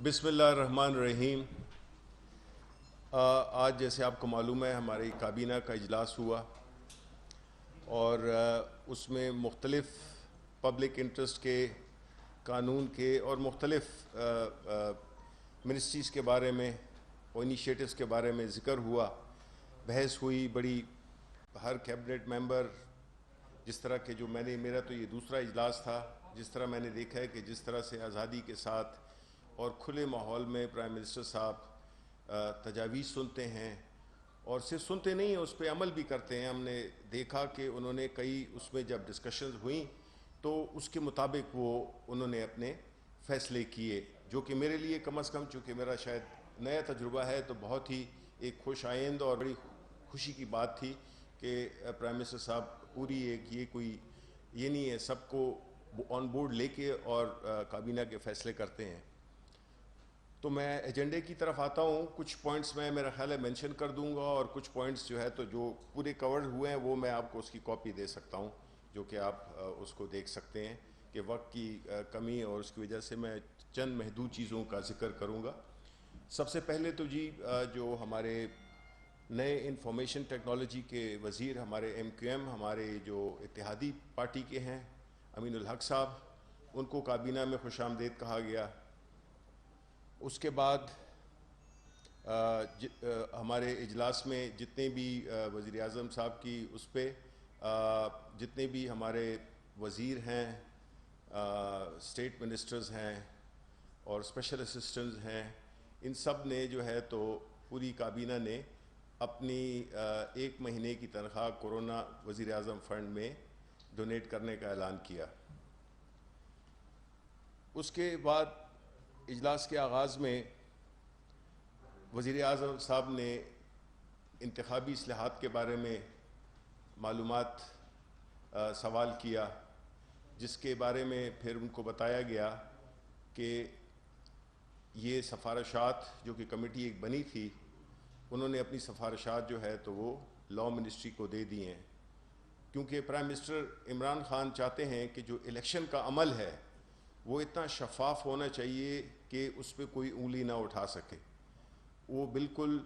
بسم اللہ الرحمن الرحیم۔ آج جیسے آپ کو معلوم ہے ہماری کابینہ کا اجلاس ہوا اور اس میں مختلف پبلک انٹرسٹ کے قانون کے اور مختلف منسٹریز کے بارے میں اور انیشیٹوز کے بارے میں ذکر ہوا، بحث ہوئی بڑی۔ ہر کیبنٹ ممبر جس طرح کہ جو میرا تو یہ دوسرا اجلاس تھا، جس طرح میں نے دیکھا ہے کہ جس طرح سے آزادی کے ساتھ اور کھلے ماحول میں پرائم منسٹر صاحب تجاویز سنتے ہیں، اور صرف سنتے نہیں ہیں، اس پہ عمل بھی کرتے ہیں۔ ہم نے دیکھا کہ انہوں نے کئی اس میں جب ڈسکشنز ہوئیں تو اس کے مطابق انہوں نے اپنے فیصلے کیے، جو کہ میرے لیے کم از کم، چونکہ میرا شاید نیا تجربہ ہے، تو بہت ہی ایک خوش آئند اور بڑی خوشی کی بات تھی کہ پرائم منسٹر صاحب پوری یہ کوئی یہ نہیں ہے، سب کو آن بورڈ لے کے اور کابینہ کے فیصلے کرتے ہیں۔ تو میں ایجنڈے کی طرف آتا ہوں۔ کچھ پوائنٹس میں میرا خیال ہے مینشن کر دوں گا، اور کچھ پوائنٹس جو ہے تو جو پورے کور ہوئے ہیں وہ میں آپ کو اس کی کاپی دے سکتا ہوں، جو کہ آپ اس کو دیکھ سکتے ہیں کہ وقت کی کمی اور اس کی وجہ سے میں چند محدود چیزوں کا ذکر کروں گا۔ سب سے پہلے تو جو ہمارے نئے انفارمیشن ٹیکنالوجی کے وزیر ہمارے MQM ہمارے جو اتحادی پارٹی کے ہیں امین الحق صاحب، ان کو کابینہ میں خوش آمدید کہا گیا۔ اس کے بعد ہمارے اجلاس میں جتنے بھی وزیر اعظم صاحب کی اس پہ جتنے بھی ہمارے وزیر ہیں، اسٹیٹ منسٹرز ہیں اور اسپیشل اسسٹنٹس ہیں، ان سب نے جو ہے تو پوری کابینہ نے اپنی 1 مہینے کی تنخواہ کورونا وزیر اعظم فنڈ میں ڈونیٹ کرنے کا اعلان کیا۔ اس کے بعد اجلاس کے آغاز میں وزیر اعظم صاحب نے انتخابی اصلاحات کے بارے میں معلومات سوال کیا، جس کے بارے میں پھر ان کو بتایا گیا کہ یہ سفارشات جو کہ کمیٹی ایک بنی تھی، انہوں نے اپنی سفارشات جو ہے تو وہ لاء منسٹری کو دے دی ہیں، کیونکہ پرائم منسٹر عمران خان چاہتے ہیں کہ جو الیکشن کا عمل ہے وہ اتنا شفاف ہونا چاہیے کہ اس پہ کوئی انگلی نہ اٹھا سکے، وہ بالکل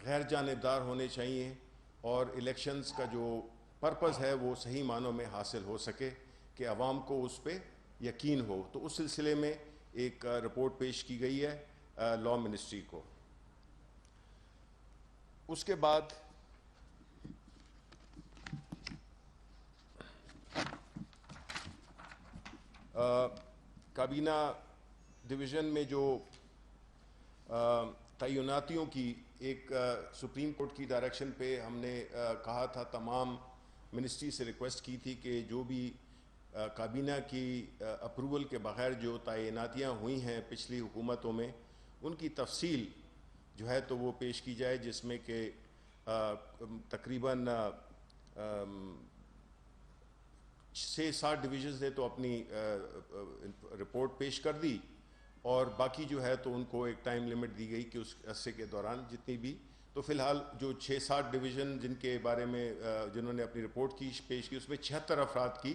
غیر جانبدار ہونے چاہیے، اور الیکشنز کا جو پرپز ہے وہ صحیح معنوں میں حاصل ہو سکے کہ عوام کو اس پہ یقین ہو۔ تو اس سلسلے میں ایک رپورٹ پیش کی گئی ہے لاء منسٹری کو۔ اس کے بعد کابینہ ڈویژن میں جو تعیناتیوں کی ایک سپریم کورٹ کی ڈائریکشن پہ ہم نے کہا تھا، تمام منسٹری سے ریکویسٹ کی تھی کہ جو بھی کابینہ کی اپروول کے بغیر جو تعیناتیاں ہوئی ہیں پچھلی حکومتوں میں، ان کی تفصیل جو ہے تو وہ پیش کی جائے، جس میں کہ تقریباً 6-7 ڈویژنز نے تو اپنی رپورٹ پیش کر دی، اور باقی جو ہے تو ان کو ایک ٹائم لیمٹ دی گئی کہ اس عرصے کے دوران جتنی بھی، تو فی الحال جو 6-7 ڈویژن جن کے بارے میں جنہوں نے اپنی رپورٹ پیش کی، اس میں 76 افراد کی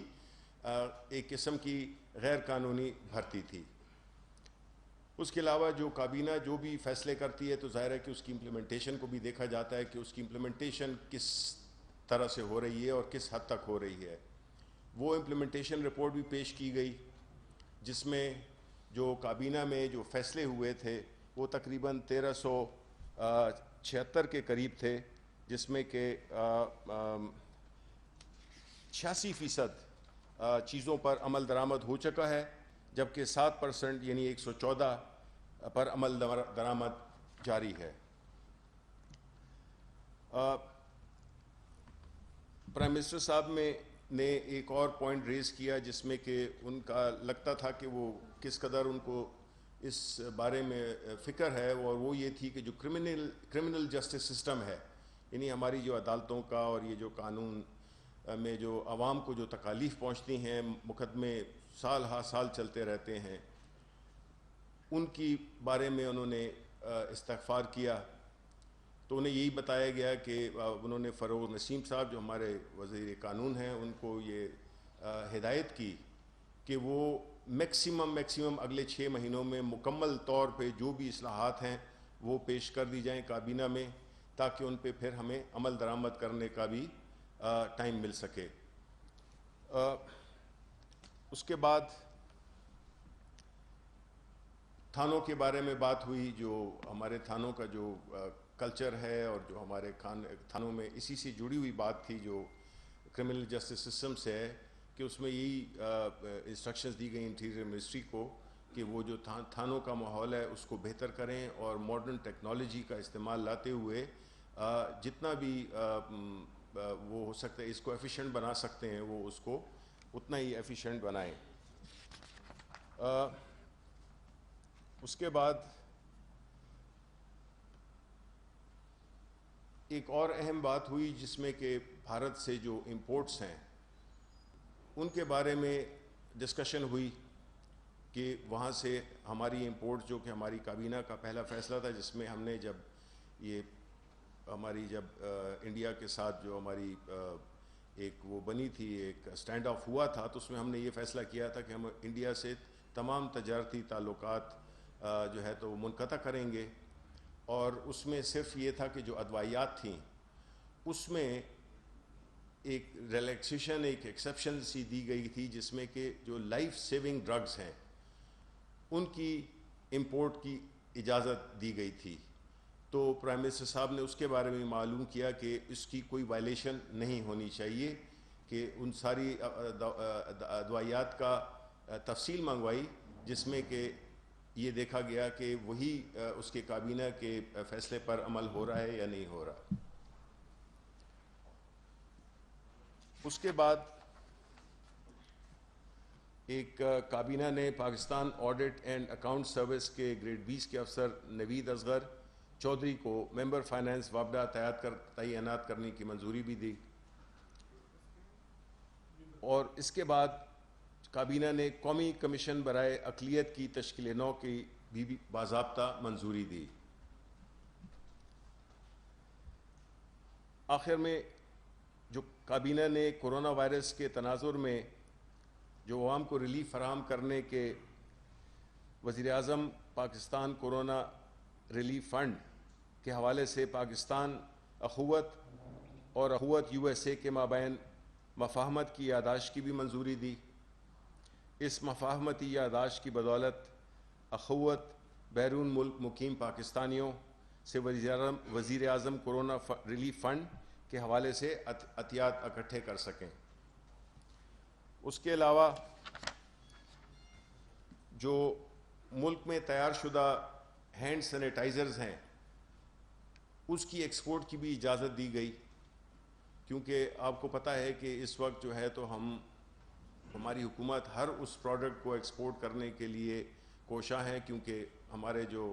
ایک قسم کی غیر قانونی بھرتی تھی۔ اس کے علاوہ جو کابینہ جو بھی فیصلے کرتی ہے تو ظاہر ہے کہ اس کی امپلیمنٹیشن کو بھی دیکھا جاتا ہے کہ اس کی امپلیمنٹیشن کس طرح سے ہو رہی ہے اور کس حد تک ہو رہی ہے۔ وہ امپلیمنٹیشن رپورٹ بھی پیش کی گئی، جس میں جو کابینہ میں جو فیصلے ہوئے تھے وہ تقریباً 1376 کے قریب تھے، جس میں کہ 86% چیزوں پر عمل درآمد ہو چکا ہے، جبکہ 7% یعنی 114 پر عمل درآمد جاری ہے۔ پرائم منسٹر صاحب نے ایک اور پوائنٹ ریز کیا، جس میں کہ ان کا لگتا تھا کہ وہ کس قدر ان کو اس بارے میں فکر ہے، اور وہ یہ تھی کہ جو کرمنل جسٹس سسٹم ہے، یعنی ہماری جو عدالتوں کا اور یہ جو قانون میں جو عوام کو جو تکالیف پہنچتی ہیں، مقدمے سال ہا سال چلتے رہتے ہیں، ان کی بارے میں انہوں نے استغفار کیا۔ تو انہیں یہی بتایا گیا کہ انہوں نے فروغ نسیم صاحب جو ہمارے وزیر قانون ہیں، ان کو یہ ہدایت کی کہ وہ میکسیمم اگلے 6 مہینوں میں مکمل طور پہ جو بھی اصلاحات ہیں وہ پیش کر دی جائیں کابینہ میں، تاکہ ان پہ پھر ہمیں عمل درآمد کرنے کا بھی ٹائم مل سکے۔ اس کے بعد تھانوں کے بارے میں بات ہوئی، جو ہمارے تھانوں کا جو کلچر ہے اور جو ہمارے تھانوں میں اسی سے جڑی ہوئی بات تھی جو کرمنل جسٹس سسٹم سے ہے، کہ اس میں یہی انسٹرکشنز دی گئی انٹیریئر منسٹری کو کہ وہ جو تھانوں کا ماحول ہے اس کو بہتر کریں اور ماڈرن ٹیکنالوجی کا استعمال لاتے ہوئے جتنا بھی وہ ہو سکتا ہے اس کو ایفیشینٹ بنا سکتے ہیں وہ اس کو اتنا ہی ایفیشینٹ بنائیں۔ اس کے بعد ایک اور اہم بات ہوئی جس میں کہ بھارت سے جو امپورٹس ہیں ان کے بارے میں ڈسکشن ہوئی کہ وہاں سے ہماری امپورٹ جو کہ ہماری کابینہ کا پہلا فیصلہ تھا، جس میں ہم نے جب انڈیا کے ساتھ جو ہماری ایک وہ بنی تھی، ایک سٹینڈ آف ہوا تھا، تو اس میں ہم نے یہ فیصلہ کیا تھا کہ ہم انڈیا سے تمام تجارتی تعلقات جو ہے تو منقطع کریں گے، اور اس میں صرف یہ تھا کہ جو ادویات تھیں اس میں ایک ریلیکسیشن، ایک ایکسیپشن سی دی گئی تھی، جس میں کہ جو لائف سیونگ ڈرگز ہیں ان کی امپورٹ کی اجازت دی گئی تھی۔ تو پرائم منسٹر صاحب نے اس کے بارے میں معلوم کیا کہ اس کی کوئی وائلیشن نہیں ہونی چاہیے، کہ ان ساری ادویات کا تفصیل منگوائی، جس میں کہ یہ دیکھا گیا کہ وہی اس کے کابینہ کے فیصلے پر عمل ہو رہا ہے یا نہیں ہو رہا۔ اس کے بعد ایک کابینہ نے Pakistan audit and account service کے گریڈ 20 کے افسر نوید اصغر چودھری کو ممبر فائنانس وابڈہ تعینات کرنے کی منظوری بھی دی، اور اس کے بعد کابینہ نے قومی کمیشن برائے اقلیت کی تشکیل نو کی بھی باضابطہ منظوری دی۔ آخر میں جو کابینہ نے کورونا وائرس کے تناظر میں جو عوام کو ریلیف فراہم کرنے کے وزیر اعظم پاکستان کورونا ریلیف فنڈ کے حوالے سے پاکستان اخوت اور اخوت USA کے مابین مفاہمت کی یادداشت کی بھی منظوری دی۔ اس مفاہمتی یادداشت کی بدولت اخوت بیرون ملک مقیم پاکستانیوں سے وزیر اعظم کورونا ریلیف فنڈ کے حوالے سے عطیات اکٹھے کر سکیں۔ اس کے علاوہ جو ملک میں تیار شدہ ہینڈ سینیٹائزرز ہیں اس کی ایکسپورٹ کی بھی اجازت دی گئی، کیونکہ آپ کو پتہ ہے کہ اس وقت جو ہے تو ہماری حکومت ہر اس پروڈکٹ کو ایکسپورٹ کرنے کے لیے کوشاں ہے، کیونکہ ہمارے جو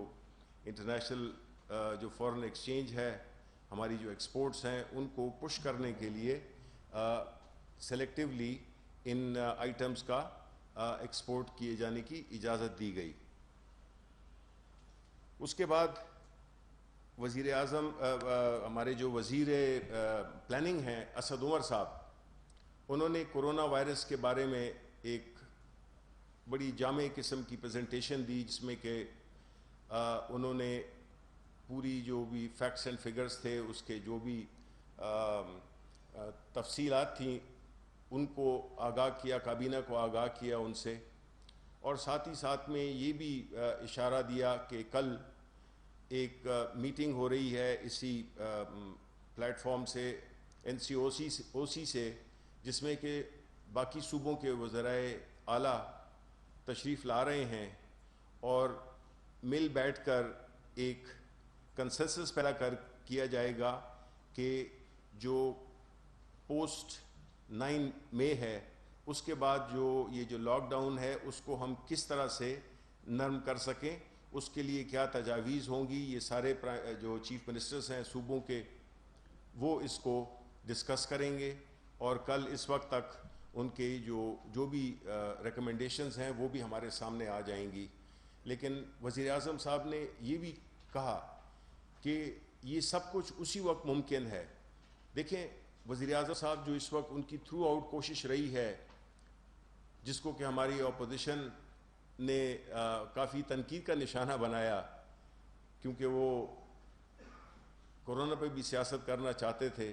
انٹرنیشنل جو فورن ایکسچینج ہے، ہماری جو ایکسپورٹس ہیں ان کو پش کرنے کے لیے سلیکٹیولی ان آئٹمز کا ایکسپورٹ کیے جانے کی اجازت دی گئی۔ اس کے بعد وزیر اعظم ہمارے جو وزیر پلاننگ ہیں اسد عمر صاحب، انہوں نے کورونا وائرس کے بارے میں ایک بڑی جامع قسم کی پریزنٹیشن دی، جس میں کہ انہوں نے پوری جو بھی فیکٹس اینڈ فگرز تھے اس کے جو بھی تفصیلات تھیں ان کو آگاہ کیا، کابینہ کو آگاہ کیا ان سے، اور ساتھ ہی ساتھ میں یہ بھی اشارہ دیا کہ کل ایک میٹنگ ہو رہی ہے اسی پلیٹ فارم سے NCOC سے، جس میں کہ باقی صوبوں کے وزرائے اعلیٰ تشریف لا رہے ہیں، اور مل بیٹھ کر ایک کنسنسس پیدا کیا جائے گا کہ جو پوسٹ 9 مئی ہے اس کے بعد جو لاک ڈاؤن ہے اس کو ہم کس طرح سے نرم کر سکیں، اس کے لیے کیا تجاویز ہوں گی۔ یہ سارے جو چیف منسٹرز ہیں صوبوں کے وہ اس کو ڈسکس کریں گے، اور کل اس وقت تک ان کے جو بھی ریکمنڈیشنز ہیں وہ بھی ہمارے سامنے آ جائیں گی۔ لیکن وزیر اعظم صاحب نے یہ بھی کہا کہ یہ سب کچھ اسی وقت ممکن ہے۔ دیکھیں وزیر اعظم صاحب جو اس وقت ان کی تھرو آؤٹ کوشش رہی ہے، جس کو کہ ہماری اپوزیشن نے کافی تنقید کا نشانہ بنایا، کیونکہ وہ کورونا پہ بھی سیاست کرنا چاہتے تھے.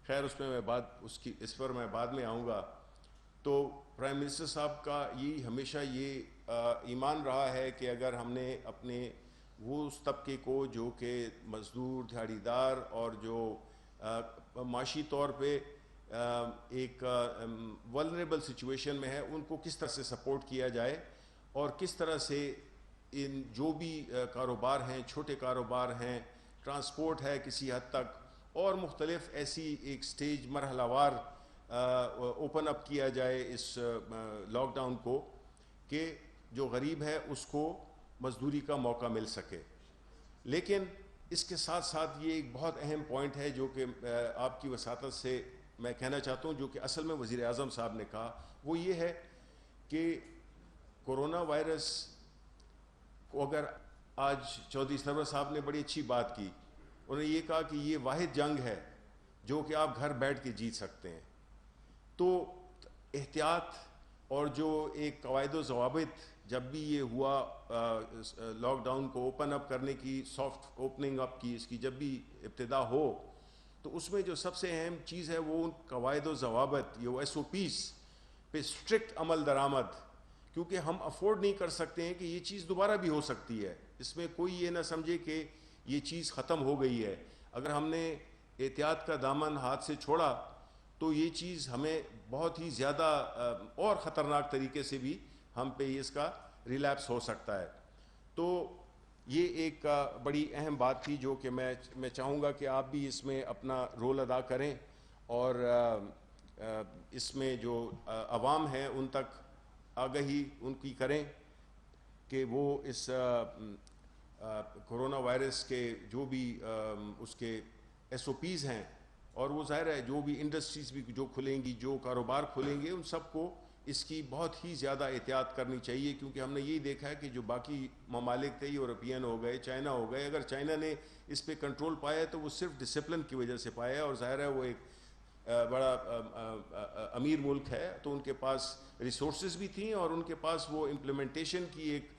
خیر اس میں اس پر میں بعد میں آؤں گا. تو پرائم منسٹر صاحب کا یہ ہمیشہ یہ ایمان رہا ہے کہ اگر ہم نے اپنے وہ اس طبقے کو جو کہ مزدور، دھاڑی دار اور جو معاشی طور پہ ایک ولنریبل سچویشن میں ہے، ان کو کس طرح سے سپورٹ کیا جائے، اور کس طرح سے ان جو بھی کاروبار ہیں، چھوٹے کاروبار ہیں، ٹرانسپورٹ ہے کسی حد تک، اور مختلف ایسی ایک سٹیج مرحلہ وار اوپن اپ کیا جائے اس لاک ڈاؤن کو، کہ جو غریب ہے اس کو مزدوری کا موقع مل سکے. لیکن اس کے ساتھ ساتھ یہ ایک بہت اہم پوائنٹ ہے جو کہ آپ کی وساطت سے میں کہنا چاہتا ہوں، جو کہ اصل میں وزیر اعظم صاحب نے کہا، وہ یہ ہے کہ کورونا وائرس کو اگر آج چودھری سرور صاحب نے بڑی اچھی بات کی، انہوں نے یہ کہا کہ یہ واحد جنگ ہے جو کہ آپ گھر بیٹھ کے جیت سکتے ہیں. تو احتیاط اور جو ایک قواعد و ضوابط جب بھی یہ ہوا لاک ڈاؤن کو اوپن اپ کرنے کی، سافٹ اوپننگ اپ کی، اس کی جب بھی ابتدا ہو، تو اس میں جو سب سے اہم چیز ہے وہ ان قواعد و ضوابط، یہ ایس او پیز پہ اسٹرکٹ عمل درآمد، کیونکہ ہم افورڈ نہیں کر سکتے ہیں کہ یہ چیز دوبارہ بھی ہو سکتی ہے. اس میں کوئی یہ نہ سمجھے کہ یہ چیز ختم ہو گئی ہے. اگر ہم نے احتیاط کا دامن ہاتھ سے چھوڑا تو یہ چیز ہمیں بہت ہی زیادہ اور خطرناک طریقے سے بھی ہم پہ اس کا ریلیپس ہو سکتا ہے. تو یہ ایک بڑی اہم بات تھی جو کہ میں چاہوں گا کہ آپ بھی اس میں اپنا رول ادا کریں، اور اس میں جو عوام ہیں ان تک آگہی ان کی کریں کہ وہ اس کورونا وائرس کے جو بھی اس کے ایس او پیز ہیں، اور وہ ظاہر ہے جو بھی انڈسٹریز بھی جو کھلیں گی، جو کاروبار کھلیں گے، ان سب کو اس کی بہت ہی زیادہ احتیاط کرنی چاہیے. کیونکہ ہم نے یہی دیکھا ہے کہ جو باقی ممالک تھے، یورپین ہو گئے، چائنا ہو گئے، اگر چائنا نے اس پہ کنٹرول پایا ہے تو وہ صرف ڈسپلن کی وجہ سے پایا ہے، اور ظاہر ہے وہ ایک بڑا امیر ملک ہے، تو ان کے پاس ریسورسز بھی تھیں، اور ان کے پاس وہ امپلیمنٹیشن کی ایک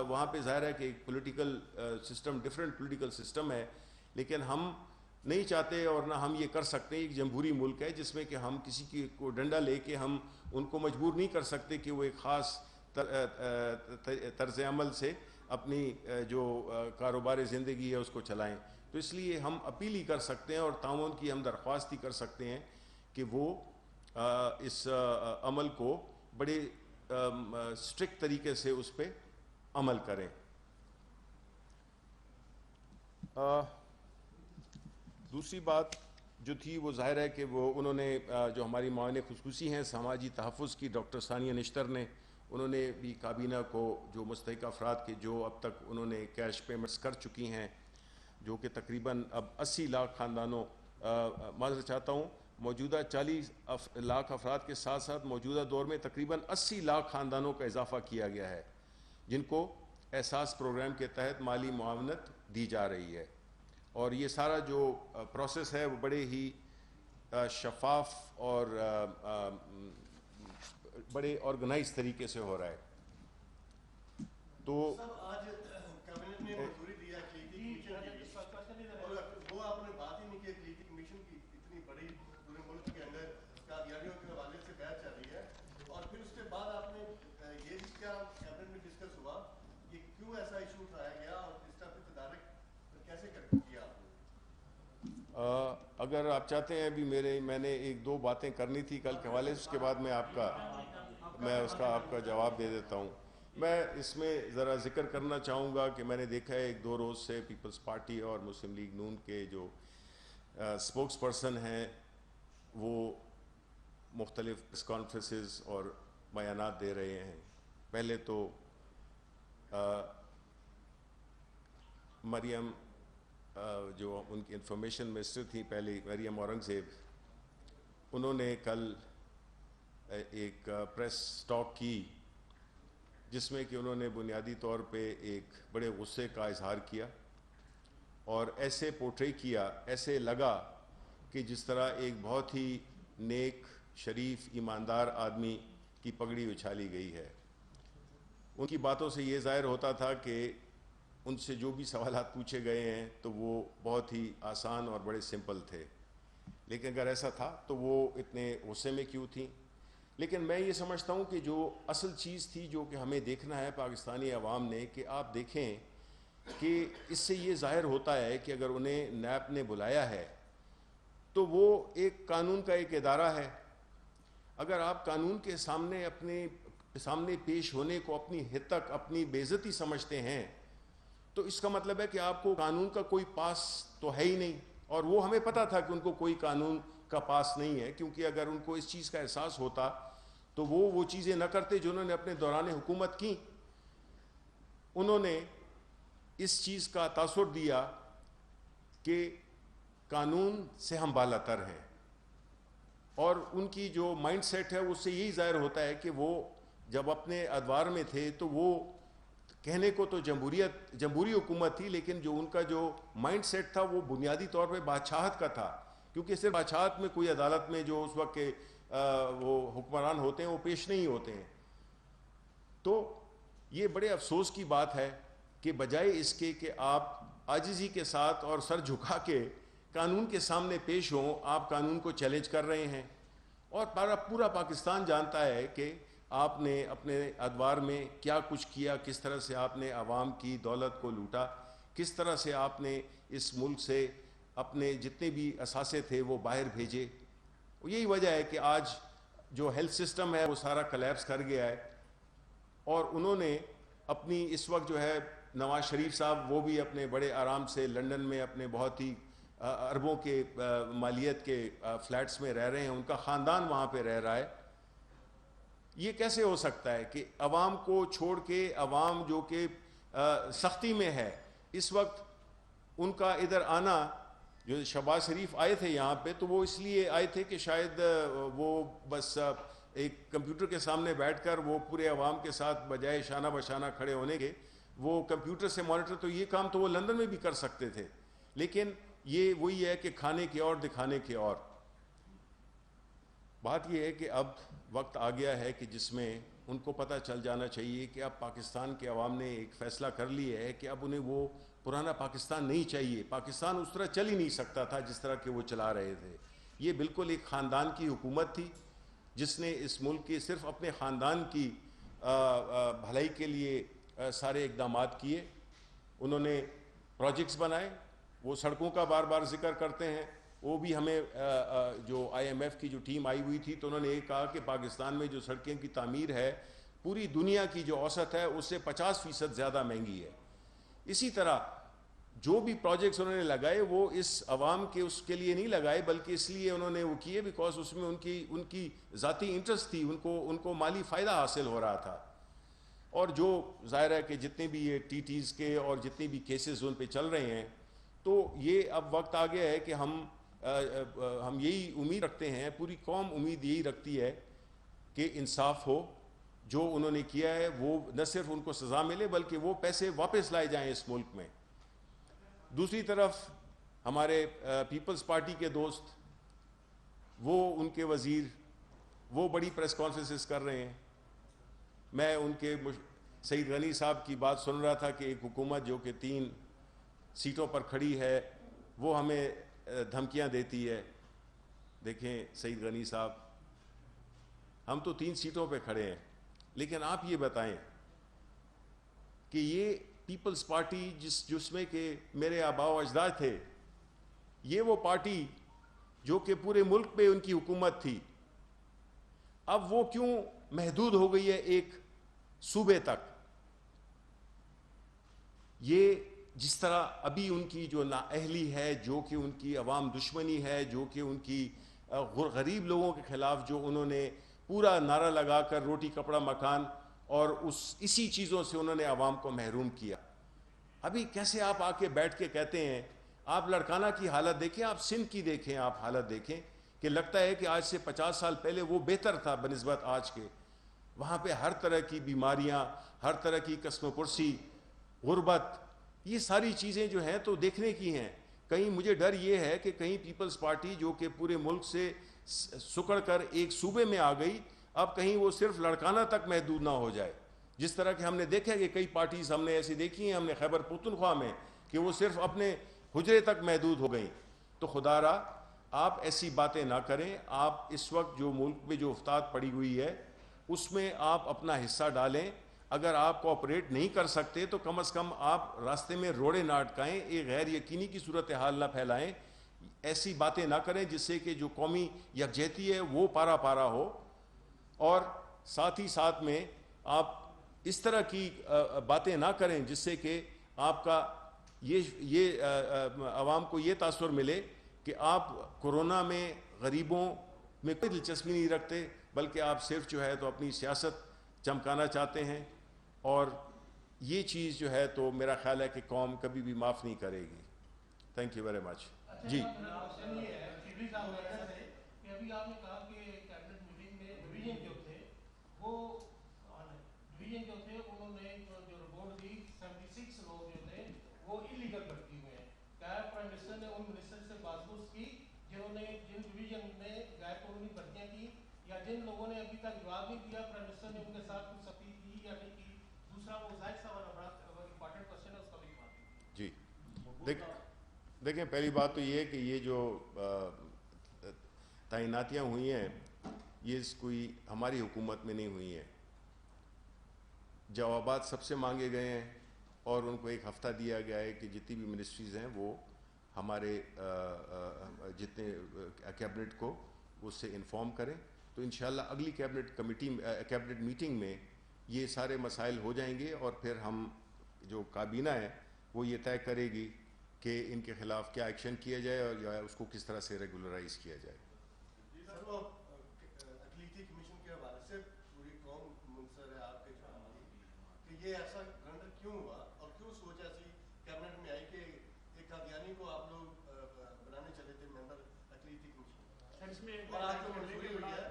وہاں پہ ظاہر ہے کہ ایک political system, different political system ہے. لیکن ہم نہیں چاہتے اور نہ ہم یہ کر سکتے. ایک جمہوری ملک ہے جس میں کہ ہم کسی کی کو ڈنڈا لے کے ہم ان کو مجبور نہیں کر سکتے کہ وہ ایک خاص طرز عمل سے اپنی جو کاروبار زندگی ہے اس کو چلائیں. تو اس لیے ہم اپیل ہی کر سکتے ہیں اور تعاون کی ہم درخواست ہی کر سکتے ہیں کہ وہ اس عمل کو بڑے اسٹرکٹ طریقے سے اس پہ عمل کریں. دوسری بات جو تھی وہ ظاہر ہے کہ وہ انہوں نے جو ہماری معاون خصوصی ہیں سماجی تحفظ کی ڈاکٹر ثانیہ نشتر نے، انہوں نے بھی کابینہ کو جو مستحق افراد کے جو اب تک انہوں نے کیش پیمنٹس کر چکی ہیں، جو کہ تقریباً اب 80 لاکھ خاندانوں، معذرت چاہتا ہوں، موجودہ 40 لاکھ افراد کے ساتھ ساتھ موجودہ دور میں تقریباً 80 لاکھ خاندانوں کا اضافہ کیا گیا ہے، جن کو احساس پروگرام کے تحت مالی معاونت دی جا رہی ہے. اور یہ سارا جو پروسیس ہے وہ بڑے ہی شفاف اور بڑے آرگنائز طریقے سے ہو رہا ہے. تو آج کابینٹ نے منظوری دیا اور وہ آپ نے بات ہی نہیں کی اقلیتی کمیشن کی، اتنی بڑی پورے ملک کے اندر قادیانیوں کے حوالے سے بحث چل رہی ہے، اور پھر اس کے بعد آپ نے یہ بھی کیا کابینٹ میں ڈسکس ہوا کہ کیوں ایسا ایشو اٹھایا گیا اور اس کا پھر تدارک کیسے کیا آپ نے؟ اگر آپ چاہتے ہیں ابھی میں نے ایک دو باتیں کرنی تھی کل کے حوالے سے، اس کے بعد میں اس کا آپ کا جواب دے دیتا ہوں. میں اس میں ذرا ذکر کرنا چاہوں گا کہ میں نے دیکھا ہے 1-2 روز سے پیپلز پارٹی اور مسلم لیگ نون کے جو اسپوکس پرسن ہیں وہ مختلف کانفرنسز اور بیانات دے رہے ہیں. پہلے تو مریم جو ان کی انفارمیشن منسٹر تھی پہلے، مریم اورنگزیب، انہوں نے کل ایک پریس ٹاک کی جس میں کہ انہوں نے بنیادی طور پہ ایک بڑے غصے کا اظہار کیا اور ایسے پورٹری کیا، ایسے لگا کہ جس طرح ایک بہت ہی نیک، شریف، ایماندار آدمی کی پگڑی اچھالی گئی ہے. ان کی باتوں سے یہ ظاہر ہوتا تھا کہ ان سے جو بھی سوالات پوچھے گئے ہیں تو وہ بہت ہی آسان اور بڑے سمپل تھے، لیکن اگر ایسا تھا تو وہ اتنے غصے میں کیوں تھیں؟ لیکن میں یہ سمجھتا ہوں کہ جو اصل چیز تھی جو کہ ہمیں دیکھنا ہے پاکستانی عوام نے، کہ آپ دیکھیں کہ اس سے یہ ظاہر ہوتا ہے کہ اگر انہیں نیب نے بلایا ہے تو وہ ایک قانون کا ایک ادارہ ہے۔ اگر آپ قانون کے سامنے اپنے سامنے پیش ہونے کو اپنی حد تک اپنی بے عزتی سمجھتے ہیں تو اس کا مطلب ہے کہ آپ کو قانون کا کوئی پاس تو ہے ہی نہیں، اور وہ ہمیں پتہ تھا کہ ان کو کوئی قانون کا پاس نہیں ہے، کیونکہ اگر ان کو اس چیز کا احساس ہوتا تو وہ چیزیں نہ کرتے جو انہوں نے اپنے دوران حکومت کی۔ انہوں نے اس چیز کا تاثر دیا کہ قانون سے ہم بالا تر ہیں، اور ان کی جو مائنڈ سیٹ ہے اس سے یہی ظاہر ہوتا ہے کہ وہ جب اپنے ادوار میں تھے تو وہ کہنے کو تو جمہوری حکومت تھی، لیکن جو ان کا جو مائنڈ سیٹ تھا وہ بنیادی طور پہ بادشاہت کا تھا، کیونکہ صرف بادشاہت میں کوئی عدالت میں جو اس وقت کے وہ حکمران ہوتے ہیں وہ پیش نہیں ہوتے ہیں۔ تو یہ بڑے افسوس کی بات ہے کہ بجائے اس کے کہ آپ عاجزی کے ساتھ اور سر جھکا کے قانون کے سامنے پیش ہوں، آپ قانون کو چیلنج کر رہے ہیں، اور پورا پاکستان جانتا ہے کہ آپ نے اپنے ادوار میں کیا کچھ کیا، کس طرح سے آپ نے عوام کی دولت کو لوٹا، کس طرح سے آپ نے اس ملک سے اپنے جتنے بھی اثاثے تھے وہ باہر بھیجے۔ یہی وجہ ہے کہ آج جو ہیلتھ سسٹم ہے وہ سارا کلیپس کر گیا ہے، اور انہوں نے اپنی اس وقت جو ہے نواز شریف صاحب وہ بھی اپنے بڑے آرام سے لنڈن میں اپنے بہت ہی اربوں کے مالیت کے فلیٹس میں رہ رہے ہیں، ان کا خاندان وہاں پہ رہ رہا ہے۔ یہ کیسے ہو سکتا ہے کہ عوام کو چھوڑ کے عوام جو کہ سختی میں ہے اس وقت ان کا ادھر آنا، جو شہباز شریف آئے تھے یہاں پہ تو وہ اس لیے آئے تھے کہ شاید وہ بس ایک کمپیوٹر کے سامنے بیٹھ کر وہ پورے عوام کے ساتھ بجائے شانہ بشانہ کھڑے ہونے کے وہ کمپیوٹر سے مانیٹر، تو یہ کام تو وہ لندن میں بھی کر سکتے تھے، لیکن یہ وہی ہے کہ کھانے کے اور دکھانے کے اور۔ بات یہ ہے کہ اب وقت آ گیا ہے کہ جس میں ان کو پتہ چل جانا چاہیے کہ اب پاکستان کے عوام نے ایک فیصلہ کر لیا ہے کہ اب انہیں وہ پرانا پاکستان نہیں چاہیے۔ پاکستان اس طرح چل ہی نہیں سکتا تھا جس طرح کہ وہ چلا رہے تھے۔ یہ بالکل ایک خاندان کی حکومت تھی جس نے اس ملک کے صرف اپنے خاندان کی بھلائی کے لیے سارے اقدامات کیے۔ انہوں نے پروجیکٹس بنائے، وہ سڑکوں کا بار بار ذکر کرتے ہیں، وہ بھی ہمیں جو آئی ایم ایف کی جو ٹیم آئی ہوئی تھی تو انہوں نے یہ کہا کہ پاکستان میں جو سڑکیں کی تعمیر ہے پوری دنیا کی جو اوسط ہے اس سے 50% زیادہ مہنگی ہے۔ اسی طرح جو بھی پروجیکٹس انہوں نے لگائے وہ اس عوام کے اس کے لیے نہیں لگائے، بلکہ اس لیے انہوں نے وہ کیے بیکاز اس میں ان کی ذاتی انٹرسٹ تھی، ان کو مالی فائدہ حاصل ہو رہا تھا۔ اور جو ظاہر ہے کہ جتنے بھی یہ ٹی ٹیز کے اور جتنے بھی کیسز ان پہ چل رہے ہیں تو یہ اب وقت آ گیا ہے کہ ہم یہی امید رکھتے ہیں، پوری قوم امید یہی رکھتی ہے کہ انصاف ہو، جو انہوں نے کیا ہے وہ نہ صرف ان کو سزا ملے بلکہ وہ پیسے واپس لائے جائیں اس ملک میں۔ دوسری طرف ہمارے پیپلز پارٹی کے دوست، وہ ان کے وزیر وہ بڑی پریس کانفرنسز کر رہے ہیں۔ میں ان کے سعید غنی صاحب کی بات سن رہا تھا کہ ایک حکومت جو کہ 3 سیٹوں پر کھڑی ہے وہ ہمیں دھمکیاں دیتی ہے۔ دیکھیں سعید غنی صاحب، ہم تو 3 سیٹوں پہ کھڑے ہیں، لیکن آپ یہ بتائیں کہ یہ پیپلز پارٹی جس میں کہ میرے آباء و اجداد تھے، یہ وہ پارٹی جو کہ پورے ملک پہ ان کی حکومت تھی، اب وہ کیوں محدود ہو گئی ہے ایک صوبے تک؟ یہ جس طرح ابھی ان کی جو نااہلی ہے، جو کہ ان کی عوام دشمنی ہے، جو کہ ان کی غریب لوگوں کے خلاف جو انہوں نے پورا نعرہ لگا کر روٹی کپڑا مکان اور اسی چیزوں سے انہوں نے عوام کو محروم کیا، ابھی کیسے آپ آ کے بیٹھ کے کہتے ہیں؟ آپ لڑکانہ کی حالت دیکھیں، آپ سندھ کی دیکھیں، آپ حالت دیکھیں کہ لگتا ہے کہ آج سے 50 سال پہلے وہ بہتر تھا بنسبت آج کے۔ وہاں پہ ہر طرح کی بیماریاں، ہر طرح کی کسم پرسی، غربت، یہ ساری چیزیں جو ہیں تو دیکھنے کی ہیں۔ کہیں مجھے ڈر یہ ہے کہ کہیں پیپلز پارٹی جو کہ پورے ملک سے سکڑ کر ایک صوبے میں آ گئی، اب کہیں وہ صرف لڑکانہ تک محدود نہ ہو جائے۔ جس طرح کہ ہم نے دیکھا کہ کئی پارٹیز ہم نے ایسی دیکھی ہیں، ہم نے خیبر پختونخوا میں، کہ وہ صرف اپنے حجرے تک محدود ہو گئیں. تو خدا را آپ ایسی باتیں نہ کریں. آپ اس وقت جو ملک میں جو افتاد پڑی ہوئی ہے اس میں آپ اپنا حصہ ڈالیں. اگر آپ کوآپریٹ نہیں کر سکتے تو کم از کم آپ راستے میں روڑے نہ اٹکائیں، ایک غیر یقینی کی صورتحال نہ پھیلائیں، ایسی باتیں نہ کریں جس سے کہ جو قومی یکجہتی ہے وہ پارا پارا ہو. اور ساتھ ہی ساتھ میں آپ اس طرح کی باتیں نہ کریں جس سے کہ آپ کا یہ عوام کو یہ تاثر ملے کہ آپ کورونا میں غریبوں میں کوئی دلچسپی نہیں رکھتے، بلکہ آپ صرف جو ہے تو اپنی سیاست چمکانا چاہتے ہیں. اور یہ چیز جو ہے تو میرا خیال ہے کہ قوم کبھی بھی معاف نہیں کرے گی. Thank you very much. جی ابھی آپ نے کہا کہ کیبنٹ میٹنگ میں ڈویژن جو تھے انہوں نے جو رپورٹ دی 76 لوگ جو تھے وہ انلیگل بھرتی ہوئے ہیں. کیا پرائم منسٹر نے ان منسٹر سے بازپرس کی جنہوں نے جن ڈویژن میں غیر قانونی بھرتیاں کی، یا جن لوگوں نے ابھی تک جواب نہیں دیا پرائم منسٹر نے ان کے ساتھ کچھ سختی کی یا نہیں کی؟ دوسرا وہ ظاہر سوال امپورٹنٹ کوشچن ہے، اس کا بھی جواب. جی دیکھیں پہلی بات تو یہ ہے کہ یہ جو تعیناتیاں ہوئی ہیں یہ کوئی ہماری حکومت میں نہیں ہوئی ہیں. جوابات سب سے مانگے گئے ہیں اور ان کو ایک ہفتہ دیا گیا ہے کہ جتنی بھی منسٹریز ہیں وہ ہمارے جتنے کیبنٹ کو اس سے انفارم کریں. تو انشاءاللہ اگلی کیبنٹ میٹنگ میں یہ سارے مسائل ہو جائیں گے اور پھر ہم جو کابینہ ہے وہ یہ طے کرے گی کہ ان کے خلاف کیا ایکشن کیا جائے اور یا اس کو کس طرح سے ریگولرائز کیا جائے. سر وہ اقلیتی کمیشن کے حوالے سے پوری قوم منصر ہے آپ کے جواب کہ یہ ایسا رنڈر کیوں ہوا اور کیوں سوچ ایسی کیبنٹ میں آئی کہ ایک قادیانی کو آپ لوگ بنانے چلے تھے ممبر اقلیتی کمیشن. اور آج جو منظوری ہوئی ہے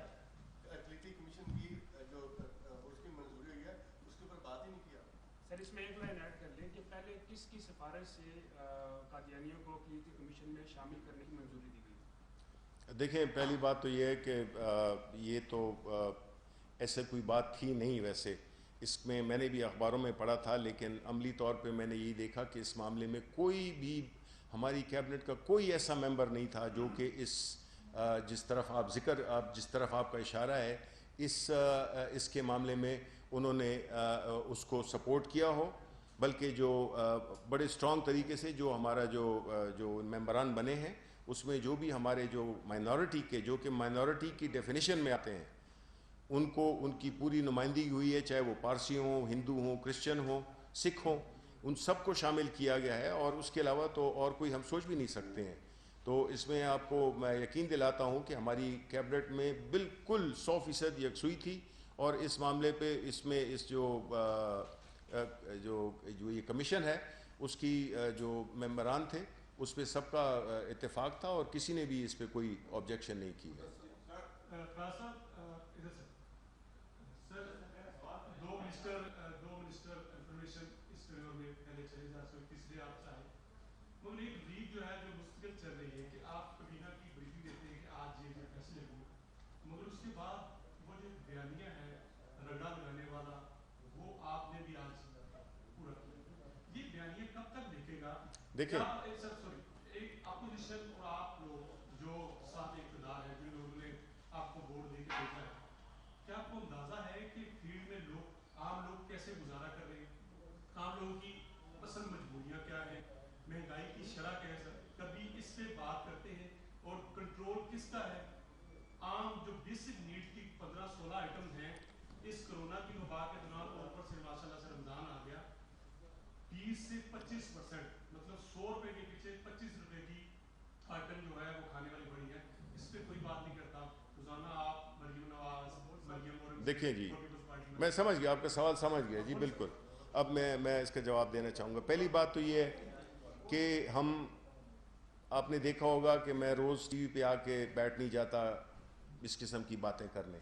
اقلیتی کمیشن کی جو اس کی منظوری ہوئی ہے اس کے اوپر بات ہی نہیں کیا. سر اس میں ایک لائن ایڈ کر لیں کہ پہلے کس کی سفارش سے قادیانیوں کو اقلیتی کمیشن میں شامل کرنے کی منظوری دی گئی؟ دیکھیں پہلی بات تو یہ ہے کہ یہ تو ایسے کوئی بات تھی نہیں. ویسے اس میں نے بھی اخباروں میں پڑھا تھا، لیکن عملی طور پہ میں نے یہی دیکھا کہ اس معاملے میں کوئی بھی ہماری کیبنٹ کا کوئی ایسا ممبر نہیں تھا جو کہ جس طرف آپ کا اشارہ ہے اس کے معاملے میں انہوں نے اس کو سپورٹ کیا ہو. بلکہ جو بڑے اسٹرانگ طریقے سے جو ہمارا جو ممبران بنے ہیں اس میں جو بھی ہمارے جو مائنورٹی کے جو کہ مائنورٹی کی ڈیفینیشن میں آتے ہیں ان کی پوری نمائندگی ہوئی ہے، چاہے وہ پارسی ہوں، ہندو ہوں، کرسچن ہوں، سکھ ہوں، ان سب کو شامل کیا گیا ہے. اور اس کے علاوہ تو اور کوئی ہم سوچ بھی نہیں سکتے ہیں. تو اس میں آپ کو میں یقین دلاتا ہوں کہ ہماری کیبنٹ میں بالکل 100% یکسوئی تھی. اور اس معاملے پہ اس جو یہ کمیشن ہے اس کی جو ممبران تھے اس پہ سب کا اتفاق تھا اور کسی نے بھی اس پہ کوئی آبجیکشن نہیں کی ہے. دو منسٹر انفارمیشن اس ٹرینر میں پہلے چلے جا سکتے تیسرے آپ چاہیں مگر ایک لیگ جو ہے جو مستقل چل رہی ہے کہ آپ کابینہ کی بریفنگ دیتے ہیں کہ آج یہ فیصلے ہوں، مگر اس کے بعد وہ جو بیانیہ ہے رگڑا لگانے والا وہ آپ نے بھی آج پورا کیا. یہ بیانیہ کب تک لکھے گا؟ دیکھیں ایک اپوزیشن اور آپ لوگ جو ساتھ اقتدار ہے جن لوگوں نے آپ کو ووٹ دے کے بھیجا ہے، کیا آپ کو اندازہ ہے کہ فیلڈ میں عام لوگ کیسے گزارا کر رہے ہیں؟ عام لوگوں کی اصل مجبوریاں کیا ہیں؟ مہنگائی کی شرح کیا ہے؟ کبھی اس پہ بات کرتے ہیں؟ اور کنٹرول کس کا ہے؟ عام جو بیسک نیڈ کی 15-16 آئٹم ہیں اس کرونا کی وبا کے دوران اوپر سے ماشاء اللہ سے رمضان آ گیا، 20 سے 25% مطلب 100 روپے کے پیچھے 25 روپے کی آئٹم جو ہے وہ کھانے والی بڑی ہے. اس پہ کوئی بات نہیں کرتا. روزانہ آپ مریم نواز دیکھیں جی میں سمجھ گیا آپ کا سوال سمجھ گیا جی بالکل. اب میں اس کا جواب دینا چاہوں گا. پہلی بات تو یہ ہے کہ آپ نے دیکھا ہوگا کہ میں روز ٹی وی پہ آ کے بیٹھ نہیں جاتا اس قسم کی باتیں کرنے،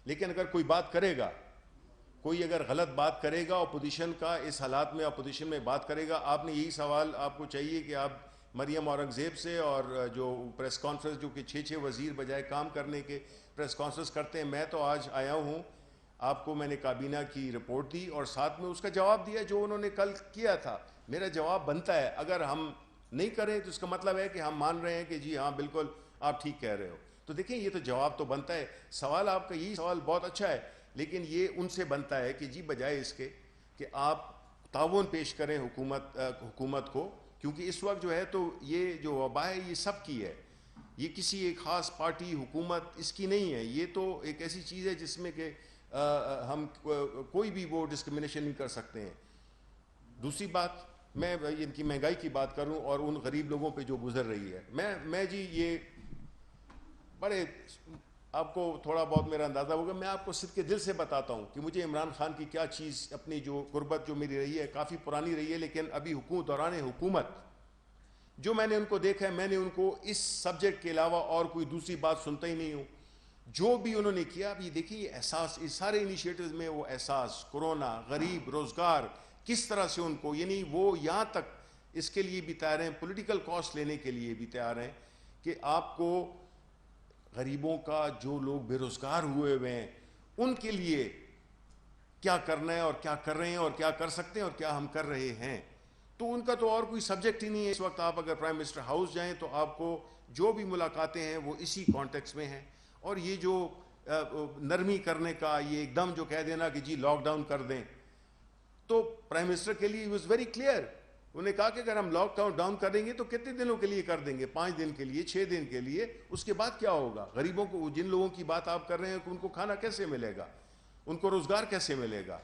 لیکن اگر کوئی بات کرے گا، کوئی اگر غلط بات کرے گا اپوزیشن کا اس حالات میں اپوزیشن میں بات کرے گا، آپ نے یہی سوال آپ کو چاہیے کہ آپ مریم اورنگزیب سے اور جو پریس کانفرنس جو کہ 6 وزیر بجائے کام کرنے کے پریس کانفرنس کرتے ہیں. میں تو آج آیا ہوں آپ کو میں نے کابینہ کی رپورٹ دی اور ساتھ میں اس کا جواب دیا جو انہوں نے کل کیا تھا. میرا جواب بنتا ہے, اگر ہم نہیں کریں تو اس کا مطلب ہے کہ ہم مان رہے ہیں کہ جی ہاں بالکل آپ ٹھیک کہہ رہے ہو. تو دیکھیں یہ تو جواب تو بنتا ہے. سوال آپ کا یہی سوال بہت اچھا ہے, لیکن یہ ان سے بنتا ہے کہ جی بجائے اس کے کہ آپ تعاون پیش کریں حکومت کو, کیونکہ اس وقت جو ہے تو یہ جو وبا ہے یہ سب کی ہے, یہ کسی ایک خاص پارٹی حکومت اس کی نہیں ہے. یہ تو ایک ایسی چیز ہے جس میں کہ ہم کوئی بھی وہ ڈسکرمنیشن نہیں کر سکتے ہیں. دوسری بات, میں ان کی مہنگائی کی بات کروں اور ان غریب لوگوں پہ جو گزر رہی ہے, میں جی یہ بڑے آپ کو تھوڑا بہت میرا اندازہ ہوگا, میں آپ کو صدق کے دل سے بتاتا ہوں کہ مجھے عمران خان کی کیا چیز, اپنی جو قربت جو میری رہی ہے کافی پرانی رہی ہے, لیکن ابھی دوران حکومت جو میں نے ان کو دیکھا ہے, میں نے ان کو اس سبجیکٹ کے علاوہ اور کوئی دوسری بات سنتا ہی نہیں ہوں. جو بھی انہوں نے کیا, ابھی دیکھیے یہ احساس, اس سارے انیشیٹوز میں وہ احساس, کورونا, غریب, روزگار, کس طرح سے ان کو, یعنی وہ یہاں تک اس کے لیے بھی تیار ہیں, پولیٹیکل کاسٹ لینے کے لیے بھی تیار ہیں کہ آپ کو غریبوں کا, جو لوگ بے روزگار ہوئے ہیں ان کے لیے کیا کرنا ہے اور کیا کر رہے ہیں اور کیا کر سکتے ہیں اور کیا ہم کر رہے ہیں. تو ان کا تو اور کوئی سبجیکٹ ہی نہیں ہے اس وقت. آپ اگر پرائم منسٹر ہاؤس جائیں تو آپ کو جو بھی ملاقاتیں ہیں وہ اسی کانٹیکس میں ہیں. اور یہ جو نرمی کرنے کا, یہ ایک دم جو کہہ دینا کہ جی لاک ڈاؤن کر دیں, تو پرائم منسٹر کے لیے واز ویری کلیئر. انہوں نے کہا کہ اگر ہم لاک ڈاؤن کر دیں گے تو کتنے دنوں کے لیے کر دیں گے, 5 دن کے لیے, 6 دن کے لیے, اس کے بعد کیا ہوگا؟ غریبوں کو, جن لوگوں کی بات آپ کر رہے ہیں کہ ان کو کھانا کیسے ملے گا, ان کو روزگار کیسے ملے گا؟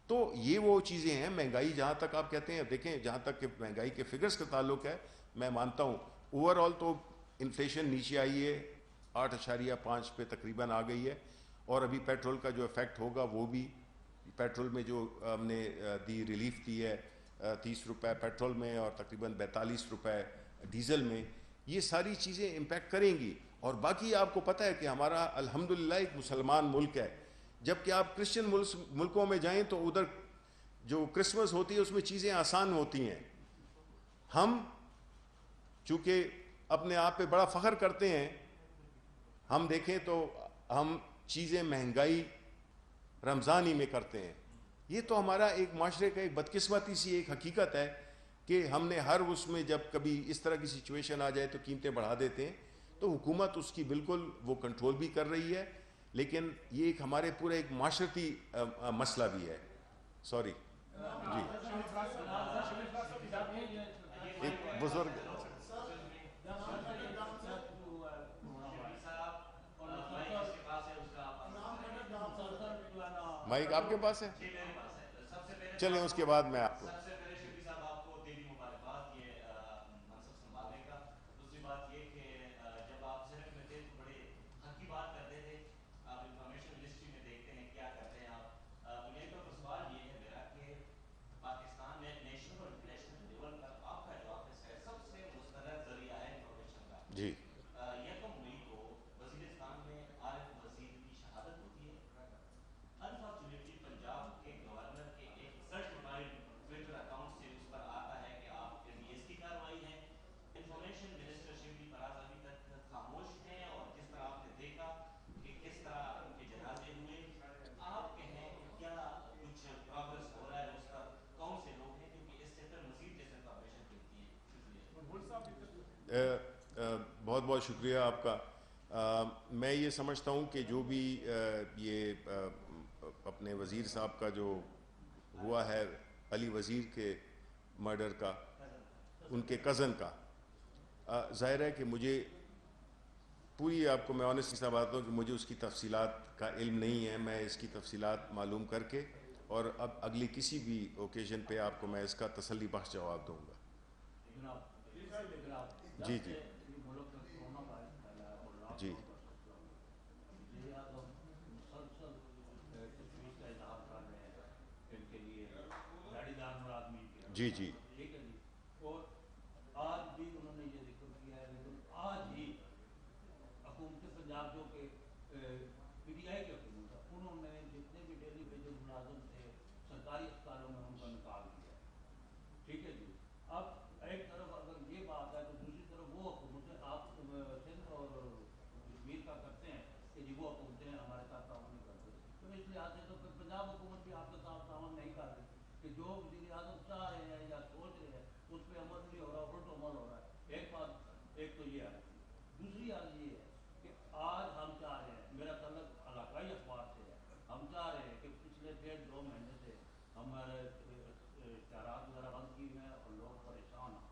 تو یہ وہ چیزیں ہیں. مہنگائی جہاں تک آپ کہتے ہیں, دیکھیں جہاں تک کہ مہنگائی کے فگرز کا تعلق ہے, میں مانتا ہوں اوور آل تو انفلیشن نیچے آئی ہے, 8.5 پہ تقریباً آ گئی ہے. اور ابھی پیٹرول کا جو افیکٹ ہوگا وہ بھی, پیٹرول میں جو ہم نے دی ریلیف دی ہے 30 روپے پیٹرول میں اور تقریباً 42 روپے ڈیزل میں, یہ ساری چیزیں امپیکٹ کریں گی. اور باقی آپ کو پتہ ہے کہ ہمارا الحمدللہ ایک مسلمان ملک ہے, جبکہ آپ کرسچن ملکوں میں جائیں تو ادھر جو کرسمس ہوتی ہے اس میں چیزیں آسان ہوتی ہیں. ہم چونکہ اپنے آپ پہ بڑا فخر کرتے ہیں, ہم دیکھیں تو ہم چیزیں مہنگائی رمضان ہی میں کرتے ہیں. یہ تو ہمارا ایک معاشرے کا ایک بدقسمتی سی ایک حقیقت ہے کہ ہم نے ہر اس میں جب کبھی اس طرح کی سچویشن آ جائے تو قیمتیں بڑھا دیتے ہیں. تو حکومت اس کی بالکل وہ کنٹرول بھی کر رہی ہے, لیکن یہ ایک ہمارے پورے ایک معاشرتی مسئلہ بھی ہے. سوری جی, ایک بزرگ مائک آپ کے پاس ہے, چلیں اس کے بعد میں آپ کو. جی بہت بہت شکریہ آپ کا. میں یہ سمجھتا ہوں کہ جو بھی یہ اپنے وزیر صاحب کا جو ہوا ہے, علی وزیر کے مرڈر کا, ان کے کزن کا, ظاہر ہے کہ مجھے پوری, آپ کو میں آنیسٹلی سے بات ہوں کہ مجھے اس کی تفصیلات کا علم نہیں ہے. میں اس کی تفصیلات معلوم کر کے اور اب اگلی کسی بھی اوکیزن پہ آپ کو میں اس کا تسلی بخش جواب دوں گا. جی جی جی جی جی اور آج بھی انہوں نے یہ ذکر کیا ہے, لیکن آج ہی حکومت پنجاب جو کہ پی ٹی آئی کی حکومت ہے, انہوں نے جتنے بھی ڈیلی ویجز ملازم تھے سرکاری اسپتالوں میں ان کا نکال دیا. ٹھیک ہے جی, اب ایک طرف اگر یہ بات ہے تو دوسری طرف وہ حکومتیں آپ سندھ اور کشمیر کا کرتے ہیں کہ جی وہ حکومتیں ہمارے ساتھ تعاون نہیں کرتے. تو اس لحاظ سے تو کہ جو وزیر اعظم چاہ رہے ہیں یا سوچ رہے ہیں اس پہ عمل نہیں ہو رہا، الٹ عمل ہو رہا ہے. ایک بات، ایک تو یہ ہے. دوسری بات یہ ہے کہ آج ہم چاہ رہے ہیں، میرا تعلق علاقائی اخبار سے ہے، ہم چاہ رہے ہیں کہ پچھلے 1.5-2 مہینے سے ہمارے اشتہارات وغیرہ بند کی ہوئے ہیں اور لوگ پریشان ہیں.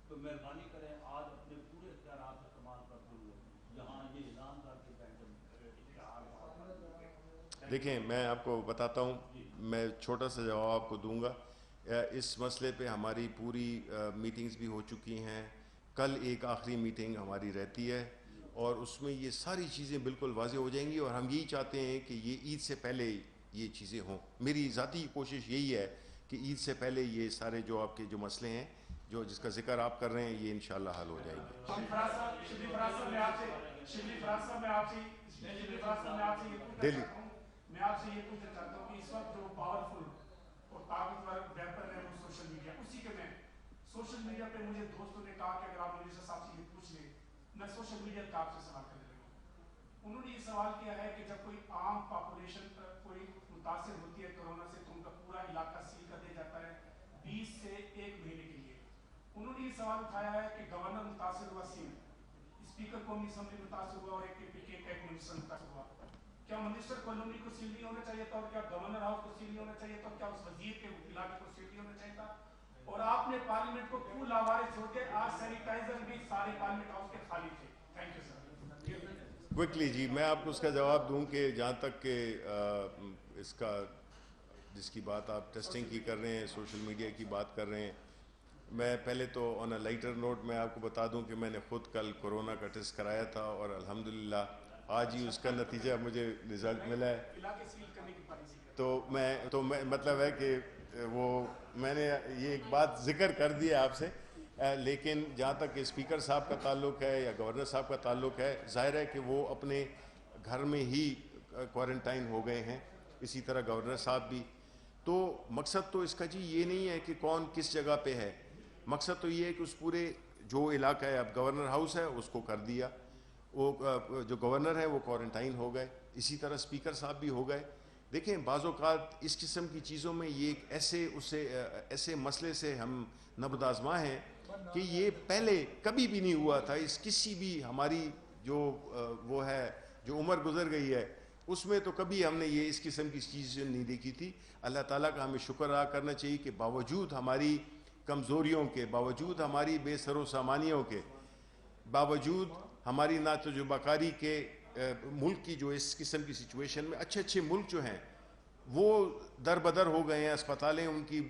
تو مہربانی کریں آج اپنے پورے اختیارات استعمال کرتے ہوئے جہاں یہ اعلان کر کے اشتہار. دیکھیں میں آپ کو بتاتا ہوں، میں چھوٹا سا جواب آپ کو دوں گا. اس مسئلے پہ ہماری پوری میٹنگز بھی ہو چکی ہیں. کل ایک آخری میٹنگ ہماری رہتی ہے اور اس میں یہ ساری چیزیں بالکل واضح ہو جائیں گی، اور ہم یہی چاہتے ہیں کہ یہ عید سے پہلے یہ چیزیں ہوں. میری ذاتی کوشش یہی ہے کہ عید سے پہلے یہ سارے جو آپ کے جو مسئلے ہیں جو جس کا ذکر آپ کر رہے ہیں یہ انشاءاللہ حل ہو جائیں گے. دہلی میں آپ سے یہ پوچھنا چاہتا ہوں کہ اس وقت جو پاورفل اور طاقتور ویپن ہے وہ سوشل میڈیا، اسی کے میں سوشل میڈیا پہ مجھے دوستوں نے کہا کہ اگر آپ منسٹر صاحب سے یہ پوچھ لیں، میں سوشل میڈیا پہ آپ سے سوال کرنے لگا ہوں. انہوں نے یہ سوال کیا ہے کہ جب کوئی عام پاپولیشن کوئی متاثر ہوتی ہے کورونا سے تو ان کا پورا علاقہ سیل کر دیا جاتا ہے 20 سے 1 مہینے کے لیے. انہوں نے یہ سوال اٹھایا ہے کہ گورنر متاثر ہوا سیل، اسپیکر قومی اسمبلی متاثر ہوا اور ایک منسٹر متاثر ہوا. کیا منسٹر کالونی کو سیل نہیں ہونا چاہیے تھا، اور کیا گورنر ہاؤس کو سیل نہیں ہونا چاہیے تھا، اور کیا اس وزیر کے علاقے کو سیل نہیں ہونا چاہیے تھا؟ اور آپ نے پارلیمنٹ کو کیوں لاوارث چھوڑ کے آج سینیٹائزر بھی سارے پارلیمنٹ ہاؤس کے خالی تھے؟ Thank you sir. کوئکلی جی میں آپ کو اس کا جواب دوں کہ جہاں تک کہ اس کا جس کی بات آپ ٹیسٹنگ کی کر رہے ہیں، سوشل میڈیا کی بات کر رہے ہیں، میں پہلے تو آن اے لائٹر نوٹ میں آپ کو بتا دوں کہ میں نے خود کل کورونا کا ٹیسٹ کرایا تھا اور الحمدللہ آج ہی اس کا نتیجہ مجھے رزلٹ ملا ہے. تو میں مطلب ہے کہ وہ میں نے یہ ایک بات ذکر کر دی ہے آپ سے. لیکن جہاں تک اسپیکر صاحب کا تعلق ہے یا گورنر صاحب کا تعلق ہے، ظاہر ہے کہ وہ اپنے گھر میں ہی کوارنٹائن ہو گئے ہیں، اسی طرح گورنر صاحب بھی. تو مقصد تو اس کا جی یہ نہیں ہے کہ کون کس جگہ پہ ہے، مقصد تو یہ ہے کہ اس پورے جو علاقہ ہے، اب گورنر ہاؤس ہے اس کو کر دیا، وہ جو گورنر ہے وہ کوارنٹائن ہو گئے، اسی طرح اسپیکر صاحب بھی ہو گئے. دیکھیں بعض اوقات اس قسم کی چیزوں میں یہ ایک ایسے مسئلے سے ہم نبرد آزما ہیں کہ یہ پہلے کبھی بھی نہیں ہوا تھا. اس کسی بھی ہماری جو وہ ہے جو عمر گزر گئی ہے اس میں تو کبھی ہم نے یہ اس قسم کی چیزیں نہیں دیکھی تھی. اللہ تعالیٰ کا ہمیں شکر ادا کرنا چاہیے کہ باوجود ہماری کمزوریوں کے، باوجود ہماری بے سر و سامانیوں کے، باوجود ہماری ناتجربہ کاری کے، ملک کی جو اس قسم کی سچویشن میں اچھے ملک جو ہیں وہ در بدر ہو گئے ہیں، اسپتالیں ان کی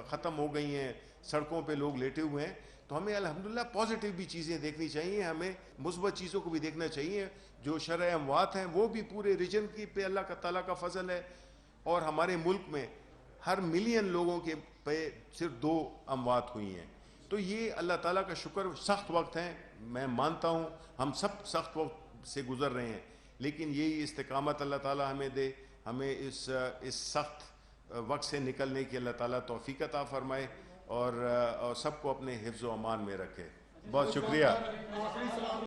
ختم ہو گئی ہیں، سڑکوں پہ لوگ لیٹے ہوئے ہیں. تو ہمیں الحمدللہ پازیٹیو بھی چیزیں دیکھنی چاہیے، ہمیں مثبت چیزوں کو بھی دیکھنا چاہیے. جو شرح اموات ہیں وہ بھی پورے ریجن کی پہ اللہ تعالیٰ کا فضل ہے، اور ہمارے ملک میں ہر ملین لوگوں کے پہ صرف 2 اموات ہوئی ہیں. تو یہ اللہ تعالیٰ کا شکر. سخت وقت ہیں، میں مانتا ہوں ہم سب سخت وقت سے گزر رہے ہیں، لیکن یہی استقامت اللہ تعالیٰ ہمیں دے، ہمیں اس سخت وقت سے نکلنے کی اللہ تعالیٰ توفیق عطا فرمائے، اور سب کو اپنے حفظ و امان میں رکھے. بہت شکریہ.